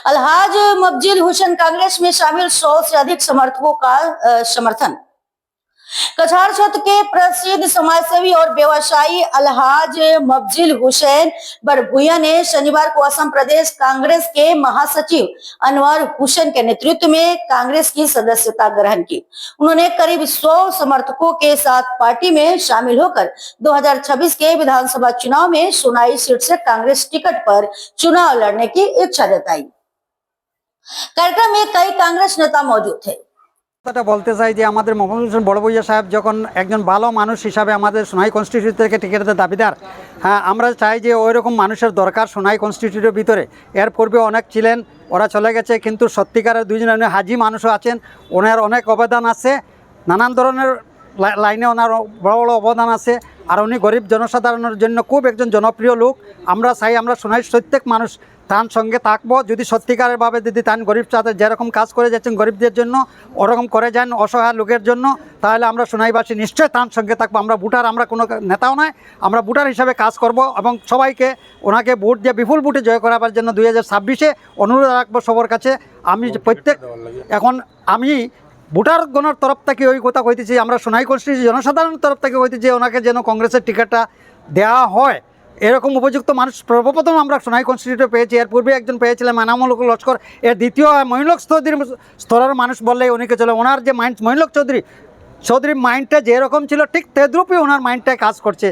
अलहाज मफजिल हुसैन कांग्रेस में शामिल 100 से अधिक समर्थकों का समर्थन। कछार क्षेत्र के प्रसिद्ध समाजसेवी और व्यवसायी अलहाज मफजिल हुसैन बड़भुइया ने शनिवार को असम प्रदेश कांग्रेस के महासचिव अनवर हुसैन के नेतृत्व में कांग्रेस की सदस्यता ग्रहण की। उन्होंने करीब 100 समर्थकों के साथ पार्टी में शामिल होकर 2026 के विधानसभा चुनाव में सोनाई सीट से कांग्रेस टिकट पर चुनाव लड़ने की इच्छा जताई। कार्यक्रम में कई कांग्रेस नेता मौजूद थे। কথাটা বলতে চাই যে আমাদের মোহাম্মদ হোসেন বড়ভুইয়া সাহেব যখন একজন ভালো মানুষ হিসাবে আমাদের সোনাই কনস্টিটিউশন থেকে টিকিটের দাবিদার, হ্যাঁ আমরা চাই যে ওই রকম মানুষের দরকার সোনাই কনস্টিটিউশনের ভিতরে। এর পূর্বে অনেক ছিলেন, ওরা চলে গেছে, কিন্তু সত্যিকারের দুইজন হাজি মানুষও আছেন, ওনার অনেক অবদান আছে, নানান ধরনের লাইনে ওনার বড় বড় অবদান আছে। আর উনি গরিব জনসাধারণের জন্য খুব একজন জনপ্রিয় লোক। আমরা চাই আমরা সোনাই প্রত্যেক মানুষ তার সঙ্গে থাকবো। যদি সত্যিকারেরভাবে যদি তান গরিব সাথে যেরকম কাজ করে যাচ্ছেন গরিবদের জন্য, ওরকম করে যান অসহায় লোকের জন্য, তাহলে আমরা সোনাইবাসী নিশ্চয়ই তার সঙ্গে থাকবো। আমরা ভোটার, আমরা কোনো নেতাও নয়, আমরা ভোটার হিসাবে কাজ করব এবং সবাইকে ওনাকে ভোট দিয়ে বিপুল ভোটে জয় করাবার জন্য 2026-এ অনুরোধ রাখবো সবার কাছে। আমি প্রত্যেক এখন আমি ভোটার গণের তরফ থেকে ওই কথা কইতেছি, আমরা সোনাই কনস্টিটিউশন জনসাধারণের তরফ থেকে কইতেছি ওনাকে যেন কংগ্রেসের টিকিটটা দেওয়া হয়। এরকম উপযুক্ত মানুষ সর্বপ্রথম আমরা সোনাই কনস্টিটিউশনে পেয়েছি। এর পূর্বে একজন পেয়েছিলেন এনামুল লস্কর, এর দ্বিতীয় মঈনুল হক চৌধুরী স্তরের মানুষ বললেই উনিকে চলে। ওনার যে মাইন্ড মঈনুল হক চৌধুরী মাইন্ডটা যেরকম ছিল ঠিক তেদ্রুপই ওনার মাইন্ডটায় কাজ করছে।